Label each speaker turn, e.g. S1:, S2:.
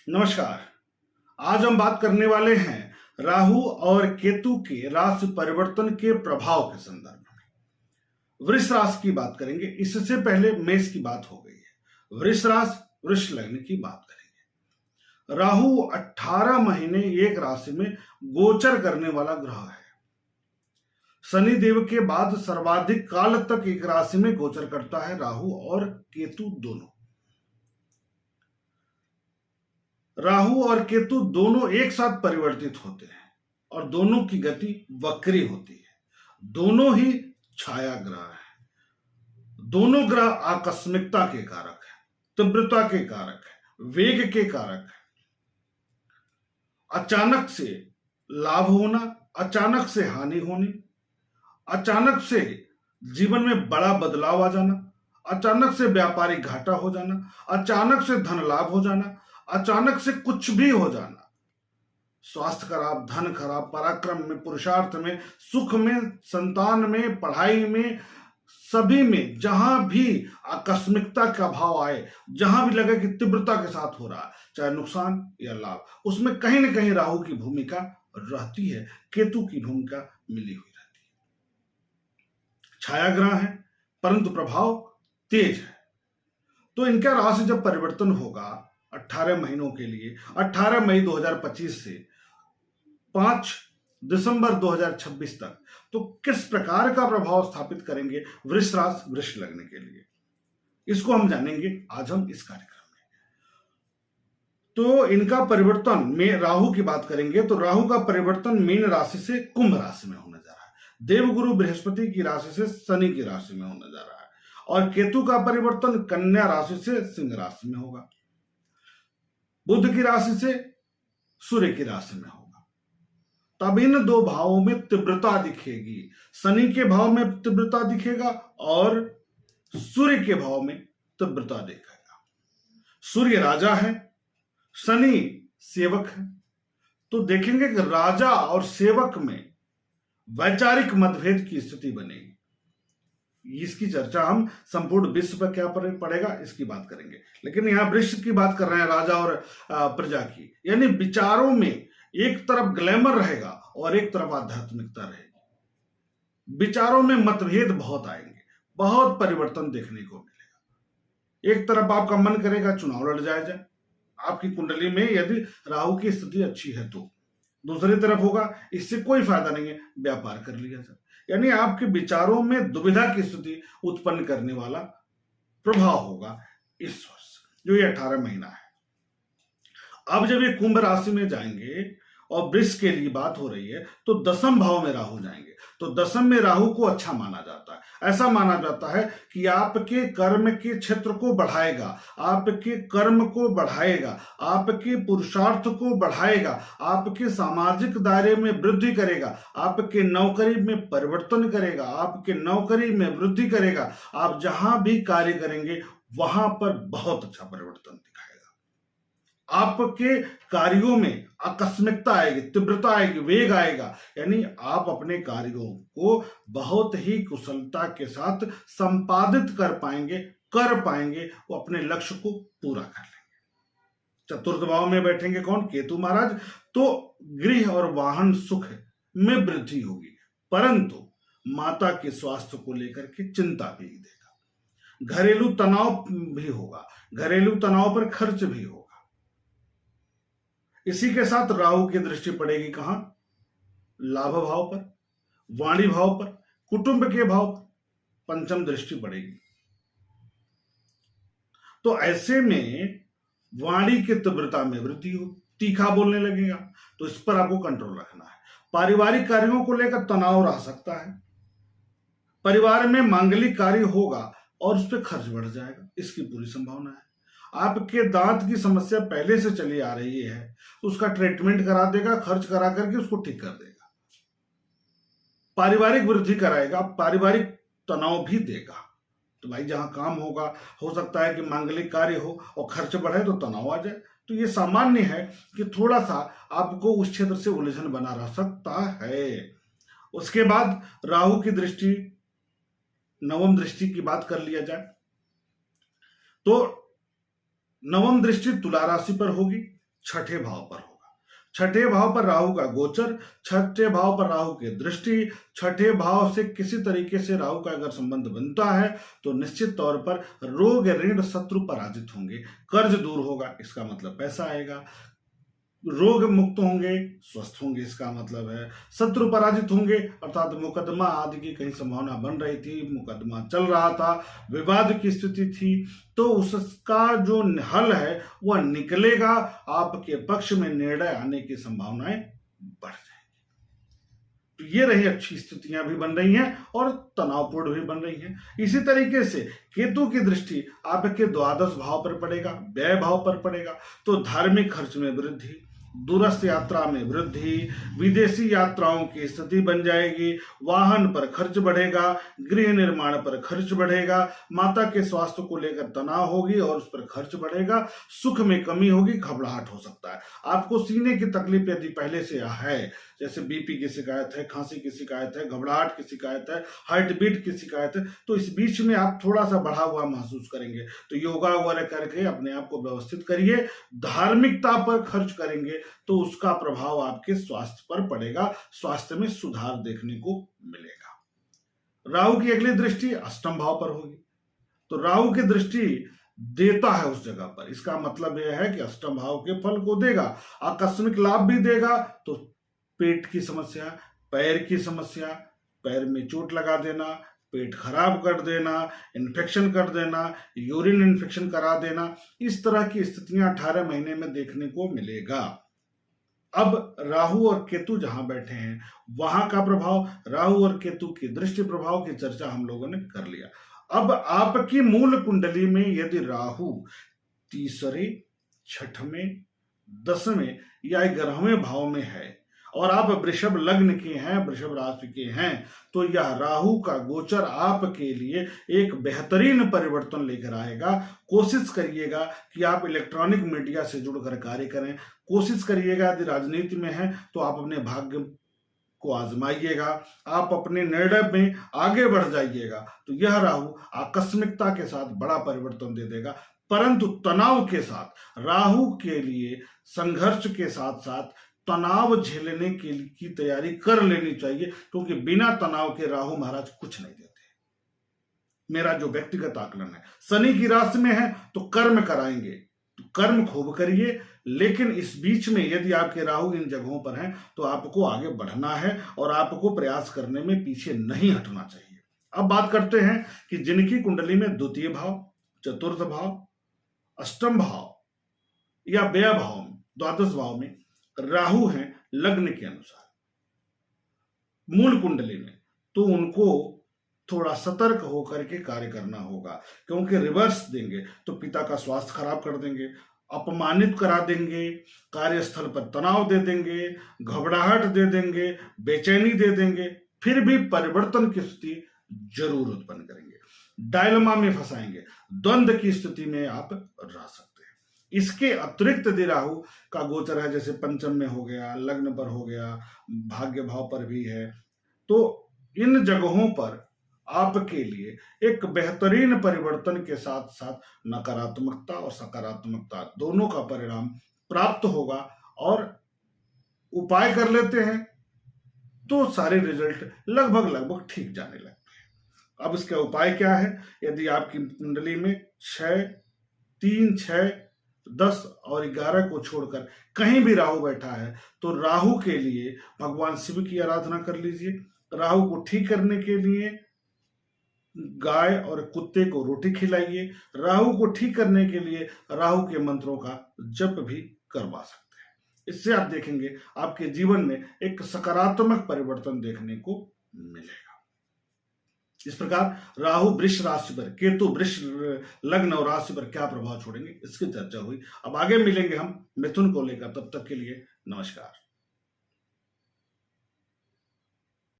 S1: नमस्कार। आज हम बात करने वाले हैं राहु और केतु के राशि परिवर्तन के प्रभाव के संदर्भ में। वृष राशि की बात करेंगे, इससे पहले मेष की बात हो गई है। वृष राशि, वृष लग्न की बात करेंगे। राहु 18 महीने एक राशि में गोचर करने वाला ग्रह है। शनि देव के बाद सर्वाधिक काल तक एक राशि में गोचर करता है राहु और केतु दोनों। राहु और केतु दोनों एक साथ परिवर्तित होते हैं और दोनों की गति वक्री होती है। दोनों ही छाया ग्रह हैं। दोनों ग्रह आकस्मिकता के कारक हैं, तीव्रता के कारक हैं, वेग के कारक हैं। अचानक से लाभ होना, अचानक से हानि होनी, अचानक से जीवन में बड़ा बदलाव आ जाना, अचानक से व्यापारिक घाटा हो जाना, अचानक से धन लाभ हो जाना, अचानक से कुछ भी हो जाना। स्वास्थ्य खराब, धन खराब, पराक्रम में, पुरुषार्थ में, सुख में, संतान में, पढ़ाई में, सभी में जहां भी आकस्मिकता का भाव आए, जहां भी लगे कि तीव्रता के साथ हो रहा है, चाहे नुकसान या लाभ, उसमें कहीं ना कहीं राहु की भूमिका रहती है, केतु की भूमिका मिली हुई रहती है। छाया ग्रह है परंतु प्रभाव तेज है। तो इनका राशि जब परिवर्तन होगा 18 महीनों के लिए, 18 मई 2025 से 5 दिसंबर 2026 तक, तो किस प्रकार का प्रभाव स्थापित करेंगे वृष राशि, वृष लग्न के लिए, इसको हम जानेंगे आज हम इस कार्यक्रम में। तो इनका परिवर्तन में राहु की बात करेंगे तो राहु का परिवर्तन मीन राशि से कुंभ राशि में होने जा रहा है। देवगुरु बृहस्पति की राशि से शनि की राशि में होने जा रहा है और केतु का परिवर्तन कन्या राशि से सिंह राशि में होगा। बुध की राशि से सूर्य की राशि में होगा। तब इन दो भावों में तीव्रता दिखेगी। शनि के भाव में तीव्रता दिखेगा और सूर्य के भाव में तीव्रता दिखेगा। सूर्य राजा है, शनि सेवक है। तो देखेंगे कि राजा और सेवक में वैचारिक मतभेद की स्थिति बनेगी। इसकी चर्चा हम संपूर्ण विश्व पर क्या पड़ेगा इसकी बात करेंगे, लेकिन यहां वृक्ष की बात कर रहे हैं, राजा और प्रजा की। यानी विचारों में एक तरफ ग्लैमर रहेगा और एक तरफ आध्यात्मिकता रहेगी। विचारों में मतभेद बहुत आएंगे, बहुत परिवर्तन देखने को मिलेगा। एक तरफ आपका मन करेगा चुनाव लड़ जाए आपकी कुंडली में यदि राहु की स्थिति अच्छी है तो, दूसरी तरफ होगा इससे कोई फायदा नहीं है, व्यापार कर लिया जाए। यानी आपके विचारों में दुविधा की स्थिति उत्पन्न करने वाला प्रभाव होगा इस वर्ष, जो ये 18 महीना है। अब जब ये कुंभ राशि में जाएंगे और वृष के लिए बात हो रही है तो दसम भाव में राहु जाएंगे। तो दसम में राहु को अच्छा माना जाता है। ऐसा माना जाता है कि आपके कर्म के क्षेत्र को बढ़ाएगा, आपके कर्म को बढ़ाएगा, आपके पुरुषार्थ को बढ़ाएगा, आपके सामाजिक दायरे में वृद्धि करेगा, आपके नौकरी में परिवर्तन करेगा, आपके नौकरी में वृद्धि करेगा। आप जहां भी कार्य करेंगे वहां पर बहुत अच्छा परिवर्तन दिखाएगा। आपके कार्यों में आकस्मिकता आएगी, तीव्रता आएगी, वेग आएगा। यानी आप अपने कार्यों को बहुत ही कुशलता के साथ संपादित कर पाएंगे, वो अपने लक्ष्य को पूरा कर लेंगे। चतुर्थ भाव में बैठेंगे कौन? केतु महाराज। तो गृह और वाहन सुख में वृद्धि होगी, परंतु माता के स्वास्थ्य को लेकर के चिंता भी देगा। घरेलू तनाव भी होगा, घरेलू तनाव पर खर्च भी होगा। इसी के साथ राहु की दृष्टि पड़ेगी कहां? लाभ भाव पर, वाणी भाव पर, कुटुंब के भाव पर पंचम दृष्टि पड़ेगी। तो ऐसे में वाणी की तीव्रता में वृद्धि हो, तीखा बोलने लगेगा, तो इस पर आपको कंट्रोल रखना है। पारिवारिक कार्यों को लेकर तनाव रह सकता है। परिवार में मांगलिक कार्य होगा और उस पर खर्च बढ़ जाएगा, इसकी पूरी संभावना है। आपके दांत की समस्या पहले से चली आ रही है तो उसका ट्रीटमेंट करा देगा, खर्च करा करके उसको ठीक कर देगा। पारिवारिक वृद्धि कराएगा, पारिवारिक तनाव भी देगा। तो भाई जहां काम होगा, हो सकता है कि मांगलिक कार्य हो और खर्च बढ़े तो तनाव आ जाए। तो ये सामान्य है कि थोड़ा सा आपको उस क्षेत्र से उलझन बना रह सकता है। उसके बाद राहु की दृष्टि, नवम दृष्टि की बात कर लिया जाए तो नवम दृष्टि तुला राशि पर होगी छठे भाव पर होगा। छठे भाव पर राहु का गोचर, छठे भाव पर राहु की दृष्टि, छठे भाव से किसी तरीके से राहु का अगर संबंध बनता है तो निश्चित तौर पर रोग, ऋण, शत्रु पराजित होंगे, कर्ज दूर होगा, इसका मतलब पैसा आएगा, रोग मुक्त होंगे, स्वस्थ होंगे, इसका मतलब है शत्रु पराजित होंगे, अर्थात मुकदमा आदि की कहीं संभावना बन रही थी, मुकदमा चल रहा था, विवाद की स्थिति थी, तो उसका जो हल है वह निकलेगा, आपके पक्ष में निर्णय आने की संभावनाएं बढ़ जाएंगी। तो ये रही अच्छी स्थितियां भी बन रही हैं और तनावपूर्ण भी बन रही हैं। इसी तरीके से केतु की दृष्टि आपके द्वादश भाव पर पड़ेगा, व्यय भाव पर पड़ेगा, तो धार्मिक खर्च में वृद्धि, दूरस्थ यात्रा में वृद्धि, विदेशी यात्राओं की स्थिति बन जाएगी, वाहन पर खर्च बढ़ेगा, गृह निर्माण पर खर्च बढ़ेगा, माता के स्वास्थ्य को लेकर तनाव होगी और उस पर खर्च बढ़ेगा, सुख में कमी होगी, घबराहट हो सकता है। आपको सीने की तकलीफ यदि पहले से है, जैसे बीपी की शिकायत है, खांसी की शिकायत है, घबराहट की शिकायत है, हार्ट बीट की शिकायत है, तो इस बीच में आप थोड़ा सा बढ़ा हुआ महसूस करेंगे, तो योगा वगैरह करके अपने आप को व्यवस्थित करिए। धार्मिकता पर खर्च करेंगे तो उसका प्रभाव आपके स्वास्थ्य पर पड़ेगा, स्वास्थ्य में सुधार देखने को मिलेगा। राहु की अगली दृष्टि अष्टम भाव पर होगी, तो राहु की दृष्टि देता है उस जगह पर, इसका मतलब यह है कि अष्टम भाव के फल को देगा, आकस्मिक लाभ भी देगा। तो पेट की समस्या, पैर की समस्या, पैर में चोट लगा देना, पेट खराब कर देना, इन्फेक्शन कर देना, यूरिन इन्फेक्शन करा देना, इस तरह की स्थितियां 18 महीने में देखने को मिलेगा। अब राहु और केतु जहां बैठे हैं वहां का प्रभाव, राहु और केतु की दृष्टि प्रभाव की चर्चा हम लोगों ने कर लिया। अब आपकी मूल कुंडली में यदि राहु तीसरे, छठवें, 10वें या 11वें भाव में है और आप वृषभ लग्न के हैं, वृषभ राशि के हैं, तो यह राहु का गोचर आपके लिए एक बेहतरीन परिवर्तन लेकर आएगा। कोशिश करिएगा कि आप इलेक्ट्रॉनिक मीडिया से जुड़कर कार्य करें, कोशिश करिएगा यदि राजनीति में है तो आप अपने भाग्य को आजमाइएगा, आप अपने निर्णय में आगे बढ़ जाइएगा। तो यह राहु आकस्मिकता के साथ बड़ा परिवर्तन दे देगा, परंतु तनाव के साथ, राहु के लिए संघर्ष के साथ साथ तनाव झेलने की तैयारी कर लेनी चाहिए, क्योंकि बिना तनाव के राहु महाराज कुछ नहीं देते। मेरा जो व्यक्तिगत आकलन है, शनि की राशि में है तो कर्म कराएंगे, तो कर्म खूब करिए, लेकिन इस बीच में यदि आपके राहु इन जगहों पर हैं तो आपको आगे बढ़ना है और आपको प्रयास करने में पीछे नहीं हटना चाहिए। अब बात करते हैं कि जिनकी कुंडली में द्वितीय भाव, चतुर्थ भाव, अष्टम भाव या व्यय भाव, द्वादश भाव में राहु हैं लग्न के अनुसार मूल कुंडली में, तो उनको थोड़ा सतर्क होकर के कार्य करना होगा, क्योंकि रिवर्स देंगे तो पिता का स्वास्थ्य खराब कर देंगे, अपमानित करा देंगे, कार्यस्थल पर तनाव दे देंगे, घबराहट दे देंगे, बेचैनी दे देंगे, फिर भी परिवर्तन की स्थिति जरूर उत्पन्न करेंगे, डायलमा में फंसाएंगे, द्वंद्व की स्थिति में आप रह सकते हैं। इसके अतिरिक्त यदि राहु का गोचर है, जैसे पंचम में हो गया, लग्न पर हो गया, भाग्य भाव पर भी है, तो इन जगहों पर आपके लिए एक बेहतरीन परिवर्तन के साथ साथ नकारात्मकता और सकारात्मकता दोनों का परिणाम प्राप्त होगा, और उपाय कर लेते हैं तो सारे रिजल्ट लगभग ठीक जाने लगते हैं। अब इसका उपाय क्या है? यदि आपकी कुंडली में 6, 3, 6, 10 और 11 को छोड़कर कहीं भी राहु बैठा है तो राहु के लिए भगवान शिव की आराधना कर लीजिए। राहु को ठीक करने के लिए गाय और कुत्ते को रोटी खिलाइए। राहु को ठीक करने के लिए राहु के मंत्रों का जप भी करवा सकते हैं। इससे आप देखेंगे आपके जीवन में एक सकारात्मक परिवर्तन देखने को मिलेगा। इस प्रकार राहु वृष राशि पर, केतु वृष लग्न और राशि पर क्या प्रभाव छोड़ेंगे इसकी चर्चा हुई। अब आगे मिलेंगे हम मिथुन को लेकर, तब तक के लिए नमस्कार।